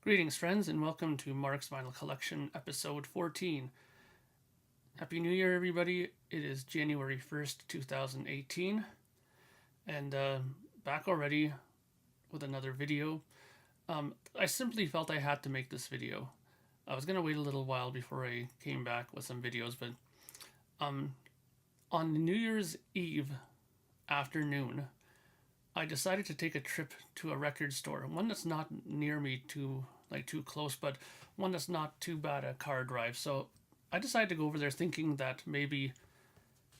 Greetings, friends, and welcome to Mark's Vinyl Collection, episode 14. Happy New Year, everybody. It is January 1st, 2018, and back already with another video. I simply felt I had to make this video. I was going to wait a little while before I came back with some videos, but on New Year's Eve afternoon, I decided to take a trip to a record store, one that's not near me too close, but one that's not too bad a car drive. So I decided to go over there thinking that maybe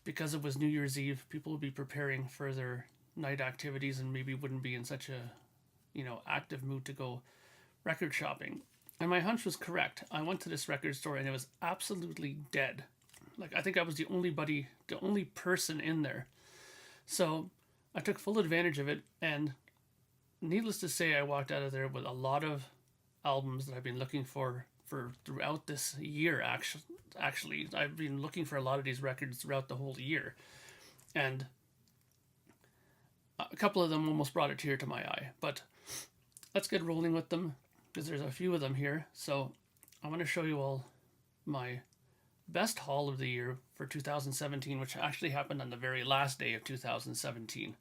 because it was New Year's Eve, people would be preparing for their night activities and maybe wouldn't be in such a, active mood to go record shopping. And my hunch was correct. I went to this record store and it was absolutely dead. I think I was the only person in there. So I took full advantage of it, and needless to say, I walked out of there with a lot of albums that I've been looking for throughout this year. Actually, I've been looking for a lot of these records throughout the whole year, and a couple of them almost brought a tear to my eye. But let's get rolling with them because there's a few of them here. So I want to show you all my best haul of the year for 2017, which actually happened on the very last day of 2017.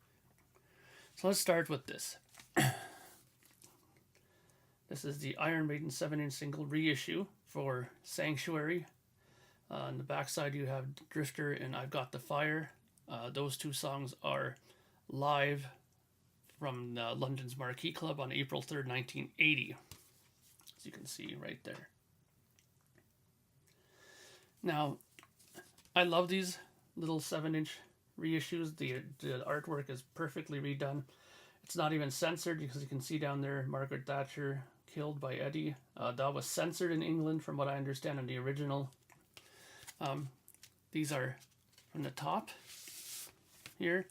So let's start with this. This is the Iron Maiden 7-inch single reissue for Sanctuary. On the backside you have Drifter and I've Got the Fire. Those two songs are live from London's Marquee Club on April 3rd, 1980. As you can see right there. Now, I love these little 7-inch reissues. The artwork is perfectly redone. It's not even censored because you can see down there Margaret Thatcher killed by Eddie. That was censored in England from what I understand in the original. These are from the top here.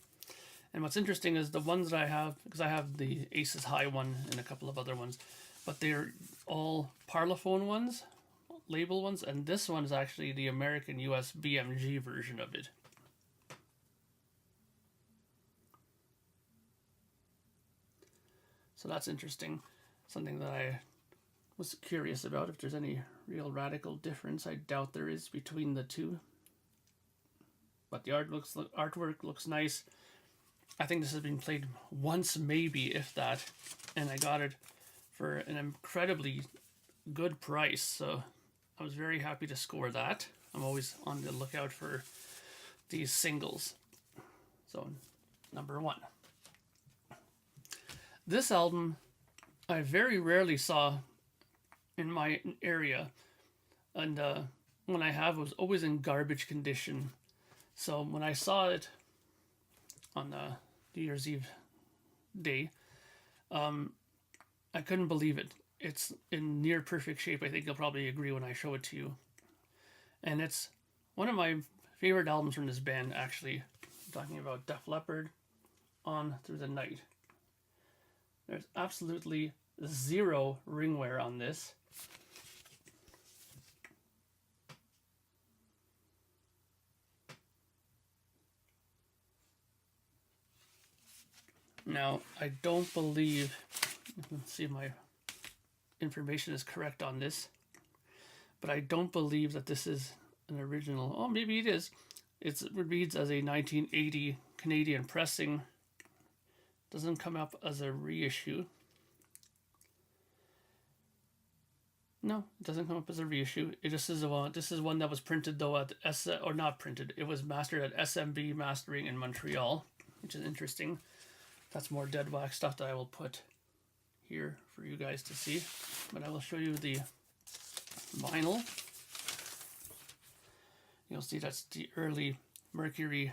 And what's interesting is the ones that I have, because I have the Aces High one and a couple of other ones, but they're all Parlophone ones, label ones, and this one is actually the American US BMG version of it. So that's interesting. Something that I was curious about, if there's any real radical difference. I doubt there is between the two. But the artwork looks nice. I think this has been played once, maybe, if that. And I got it for an incredibly good price. So I was very happy to score that. I'm always on the lookout for these singles. So, number one. This album I very rarely saw in my area, and when I have, it was always in garbage condition. So when I saw it on New Year's Eve day, I couldn't believe it. It's in near perfect shape. I think you'll probably agree when I show it to you. And it's one of my favorite albums from this band, actually. I'm talking about Def Leppard, On Through the Night. There's absolutely zero ring wear on this. Now, I don't believe, let's see if my information is correct on this, but I don't believe that this is an original. Oh, maybe it is. It reads as a 1980 Canadian pressing. Doesn't come up as a reissue. No, it doesn't come up as a reissue. It just is one. This is one that was printed though at or not printed. It was mastered at SMB Mastering in Montreal, which is interesting. That's more dead wax stuff that I will put here for you guys to see. But I will show you the vinyl. You'll see that's the early Mercury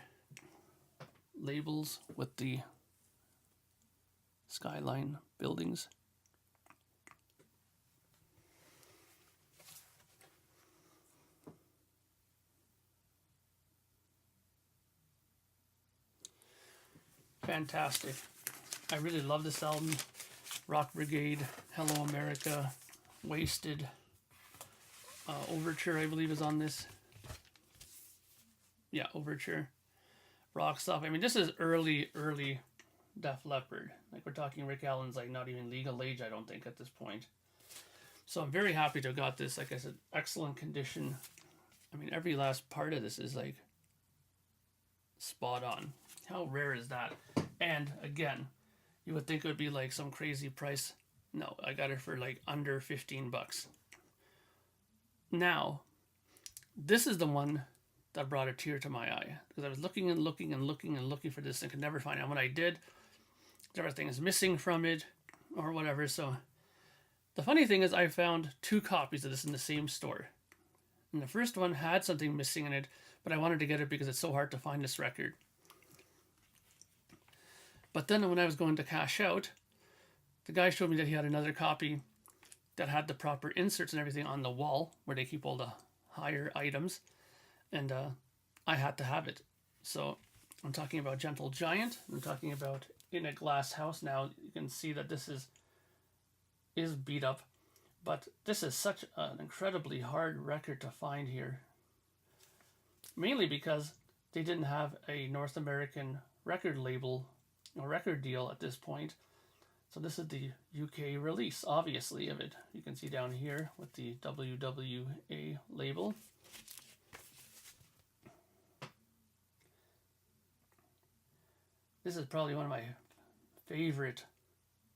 labels with the skyline buildings. Fantastic. I really love this album. Rock Brigade, Hello America, Wasted, Overture I believe is on this. Yeah, Overture. Rock Stuff. I mean, this is early Def Leppard. Like, we're talking Rick Allen's like not even legal age, I don't think, at this point. So I'm very happy to have got this. Like I said, excellent condition. I mean, every last part of this is like spot on. How rare is that? And again, you would think it would be like some crazy price. No, I got it for like under 15 bucks. Now, this is the one that brought a tear to my eye because I was looking and looking and looking and looking for this and could never find it. And when I did, everything is missing from it or whatever. So the funny thing is I found 2 copies of this in the same store. And the first one had something missing in it, but I wanted to get it because it's so hard to find this record. But then when I was going to cash out, the guy showed me that he had another copy that had the proper inserts and everything on the wall where they keep all the higher items. And I had to have it. So I'm talking about Gentle Giant. I'm talking about In a Glass House. Now you can see that this is beat up, but this is such an incredibly hard record to find here. Mainly because they didn't have a North American record label or record deal at this point. So this is the UK release, obviously, of it. You can see down here with the WWA label. This is probably one of my favorite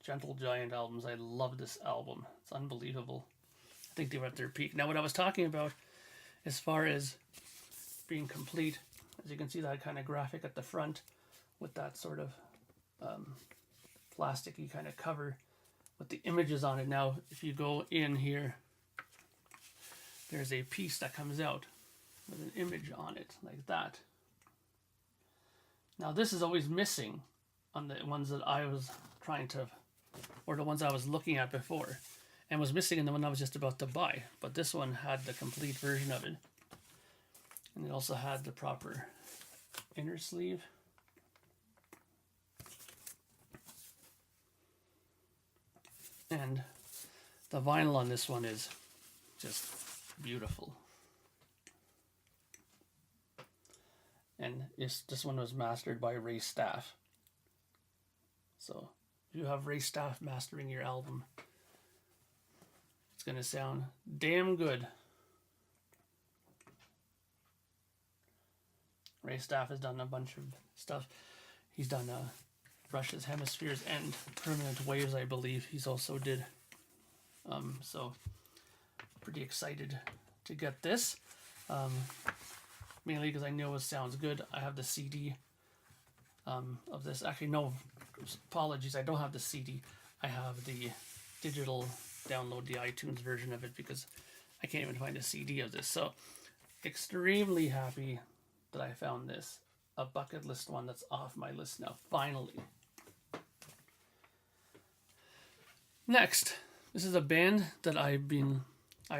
Gentle Giant albums. I love this album. It's unbelievable. I think they were at their peak. Now, what I was talking about as far as being complete, as you can see that kind of graphic at the front with that sort of plasticky kind of cover with the images on it. Now, if you go in here, there's a piece that comes out with an image on it like that. Now, this is always missing on the ones that I was trying to, or the ones I was looking at before, and was missing in the one I was just about to buy. But this one had the complete version of it. And it also had the proper inner sleeve. And the vinyl on this one is just beautiful. And this one was mastered by Ray Staff. So if you have Ray Staff mastering your album, it's going to sound damn good. Ray Staff has done a bunch of stuff. He's done Brushes, Hemispheres, and Permanent Waves, I believe he's also did. So pretty excited to get this. Mainly because I know it sounds good. I have the CD of this. Actually, no, apologies. I don't have the CD. I have the digital download, the iTunes version of it, because I can't even find a CD of this. So extremely happy that I found this. A bucket list one that's off my list now, finally. Next, this is a band that I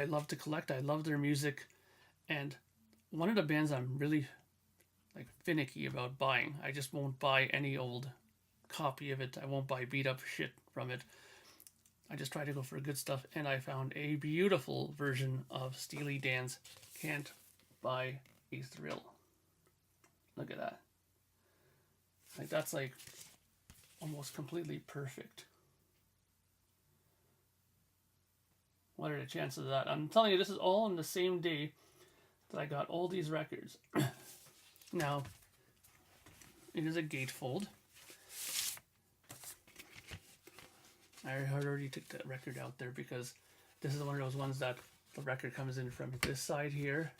love to collect. I love their music, and one of the bands I'm really like finicky about buying. I just won't buy any old copy of it. I won't buy beat up shit from it. I just try to go for good stuff, and I found a beautiful version of Steely Dan's Can't Buy a Thrill. Look at that. Like, that's like almost completely perfect. What are the chances of that? I'm telling you, this is all in the same day that I got all these records. Now, it is a gatefold. I already took that record out there because this is one of those ones that the record comes in from this side here.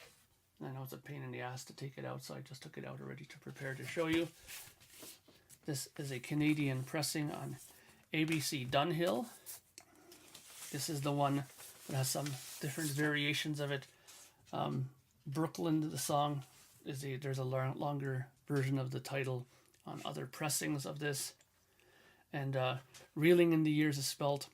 I know it's a pain in the ass to take it out, so I just took it out already to prepare to show you. This is a Canadian pressing on ABC Dunhill. This is the one that has some different variations of it. Brooklyn, the song, there's a longer version of the title on other pressings of this. And Reeling in the Years is spelled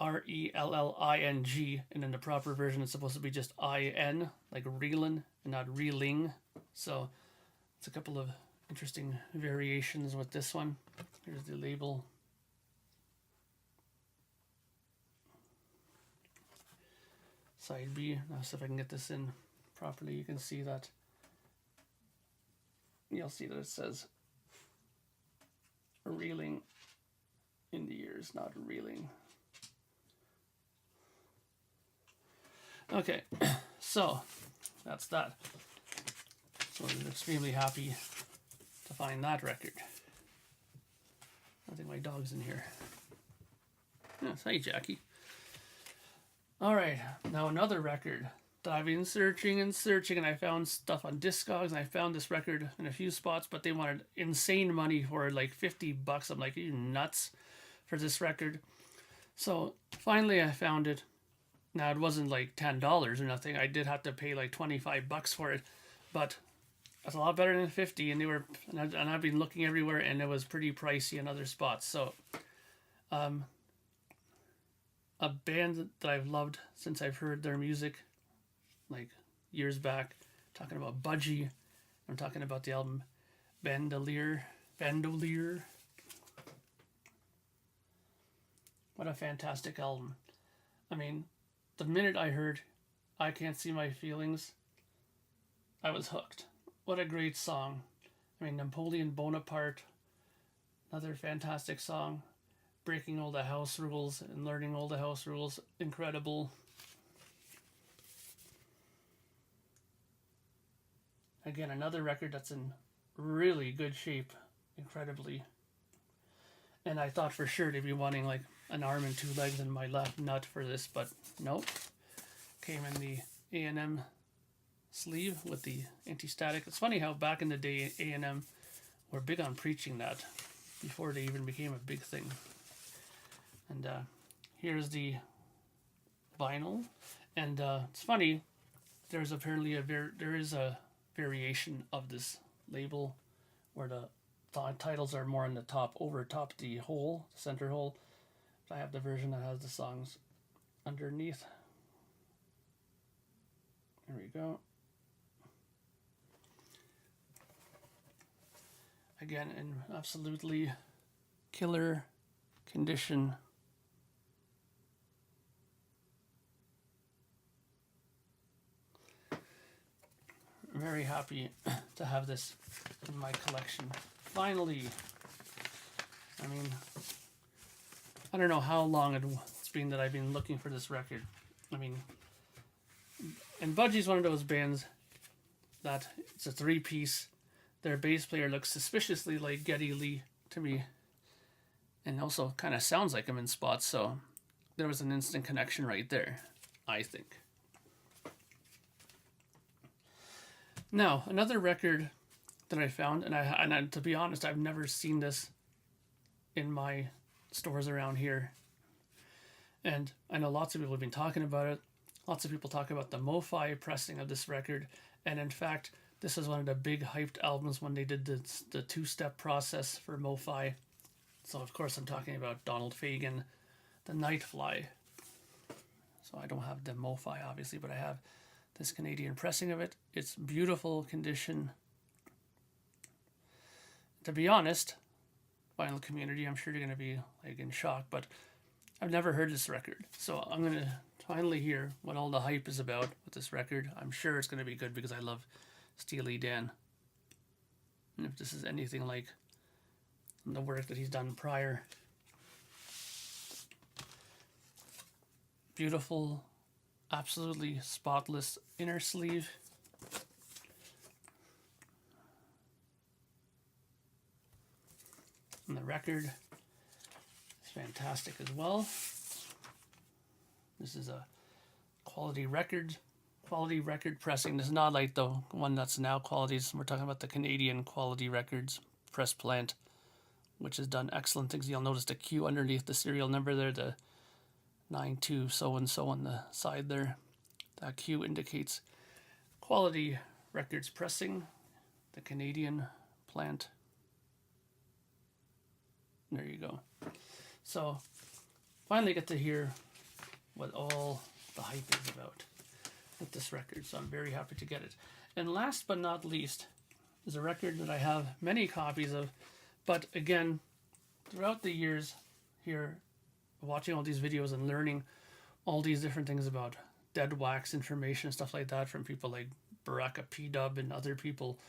Relling, and in the proper version it's supposed to be just IN, like reelin and not reeling. So it's a couple of interesting variations with this one. Here's the label. Side B. Now see if I can get this in properly. You can see that. You'll see that it says Reeling in the Years, not reeling. Okay, so that's that. So I'm extremely happy to find that record. I think my dog's in here. Yes, hey Jackie. All right, now another record that I've been searching and searching, and I found stuff on Discogs, and I found this record in a few spots, but they wanted insane money for like $50. I'm like, are you nuts for this record? So finally I found it. Now it wasn't like $10 or nothing. I did have to pay like $25 for it, but that's a lot better than 50. And I've been looking everywhere, and it was pretty pricey in other spots. So, a band that I've loved since I've heard their music, like years back, talking about Budgie. I'm talking about the album Bandolier. What a fantastic album. I mean, the minute I heard I Can't See My Feelings, I was hooked. What a great song. I mean, Napoleon Bonaparte, another fantastic song. Breaking all the house rules and learning all the house rules, incredible. Again, another record that's in really good shape, incredibly. And I thought for sure they'd be wanting like an arm and two legs and my left nut for this, but nope. Came in the A&M sleeve with the anti-static. It's funny how back in the day A&M were big on preaching that before they even became a big thing. And here's the vinyl, and it's funny. There's apparently there is a variation of this label where the titles are more on the top, over top the hole, the center hole. I have the version that has the songs underneath. There we go. Again, in absolutely killer condition. I'm very happy to have this in my collection. Finally, I mean, I don't know how long it's been that I've been looking for this record. I mean, and Budgie's one of those bands that it's a three-piece. Their bass player looks suspiciously like Geddy Lee to me, and also kind of sounds like him in spots, so there was an instant connection right there, I think. Now, another record that I found, and to be honest, I've never seen this in my stores around here. And I know lots of people have been talking about it. Lots of people talk about the Mo-Fi pressing of this record. And in fact, this is one of the big hyped albums when they did the two-step process for Mo-Fi. So, of course, I'm talking about Donald Fagen, The Nightfly. So I don't have the Mo-Fi, obviously, but I have this Canadian pressing of it. It's beautiful condition. To be honest, vinyl community, I'm sure you're going to be like in shock, but I've never heard this record. So I'm going to finally hear what all the hype is about with this record. I'm sure it's going to be good because I love Steely Dan. And if this is anything like the work that he's done prior. Beautiful, absolutely spotless inner sleeve. And the record is fantastic as well. This is a quality record pressing. This is not like the one that's now qualities. We're talking about the Canadian quality records press plant, which has done excellent things. You'll notice the Q underneath the serial number there, the 92 so and so on the side there. That Q indicates quality records pressing, the Canadian plant. There you go. So finally get to hear what all the hype is about with this record. So I'm very happy to get it. And last but not least is a record that I have many copies of, but again, throughout the years here, watching all these videos and learning all these different things about dead wax information, stuff like that from people like Baraka P-Dub and other people,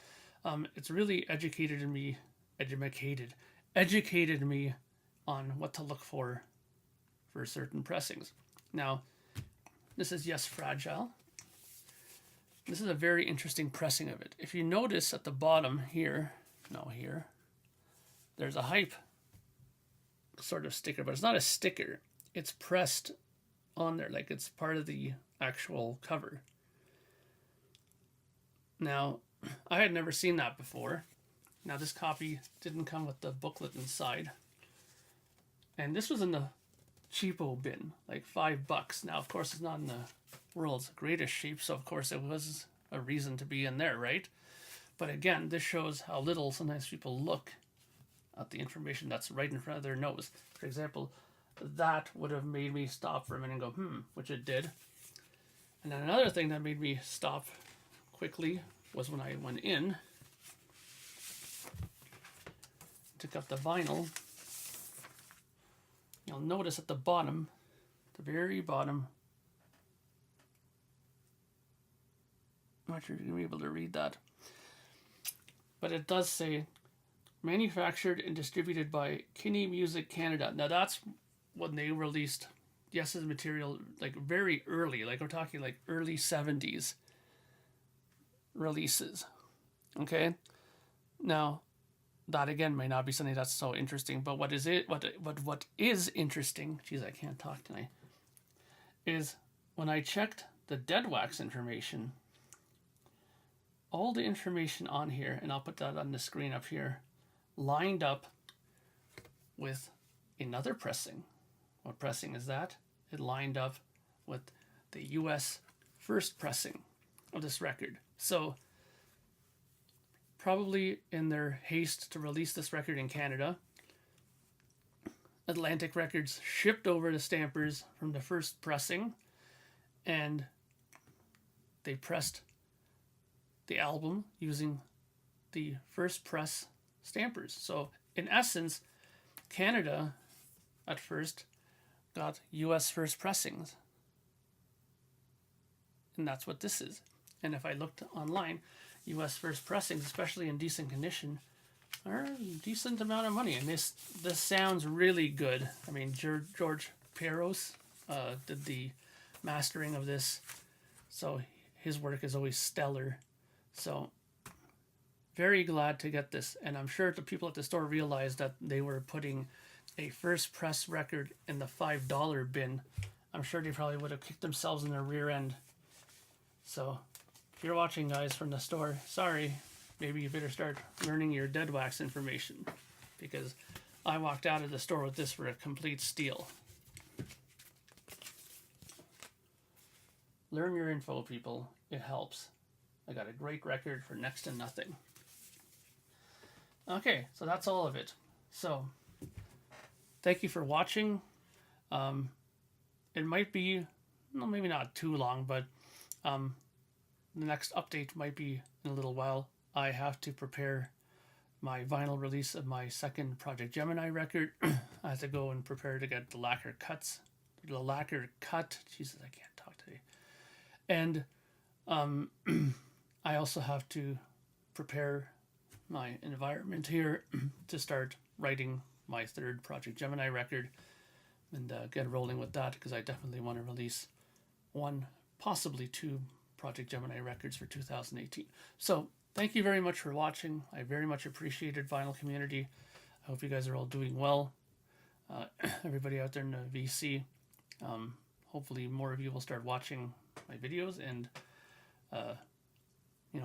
it's really educated me on what to look for certain pressings. Now, This is Yes Fragile. This is a very interesting pressing of it. If you notice at the bottom here, there's a hype sort of sticker, but it's not a sticker. It's pressed on there like it's part of the actual cover. Now, I had never seen that before. Now, this copy didn't come with the booklet inside. And this was in the cheapo bin, like $5. Now, of course, it's not in the world's greatest shape, so of course it was a reason to be in there, right? But again, this shows how little sometimes people look at the information that's right in front of their nose. For example, that would have made me stop for a minute and go, which it did. And then another thing that made me stop quickly was when I went in, took up the vinyl. You'll notice at the bottom, the very bottom, I'm not sure if you're able to read that, but it does say manufactured and distributed by Kinney Music Canada. Now that's when they released Yes's material, like very early, like we're talking like early 70s releases. Okay, now that again may not be something that's so interesting, but what is interesting, geez, I can't talk tonight, is when I checked the Dead Wax information, all the information on here, and I'll put that on the screen up here, lined up with another pressing. What pressing is that? It lined up with the US first pressing of this record. So probably in their haste to release this record in Canada, Atlantic Records shipped over the stampers from the first pressing, and they pressed the album using the first press stampers. So in essence, Canada at first got US first pressings. And that's what this is. And if I looked online, US first pressings, especially in decent condition, are a decent amount of money. And this sounds really good. I mean, George Peros did the mastering of this, so his work is always stellar. So very glad to get this, and I'm sure the people at the store realized that they were putting a first press record in the $5 bin. I'm sure they probably would have kicked themselves in their rear end. So if you're watching, guys, from the store, sorry, maybe you better start learning your Dead Wax information, because I walked out of the store with this for a complete steal. Learn your info, people. It helps. I got a great record for next to nothing. Okay, so that's all of it. So thank you for watching. It might be, well, maybe not too long, but the next update might be in a little while. I have to prepare my vinyl release of my second Project Gemini record. I have to go and prepare to get the lacquer cut. Jesus, I can't talk today. And I also have to prepare my environment here to start writing my third Project Gemini record and get rolling with that, because I definitely want to release one, possibly two Project Gemini records for 2018. So thank you very much for watching. I very much appreciated Vinyl Community. I hope you guys are all doing well. Everybody out there in the VC, hopefully more of you will start watching my videos and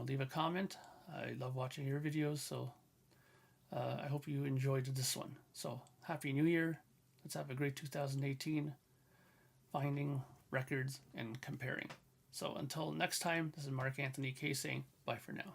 leave a comment. I love watching your videos, so I hope you enjoyed this one. So Happy New Year. Let's have a great 2018, finding records and comparing. So until next time, this is Mark Anthony K saying bye for now.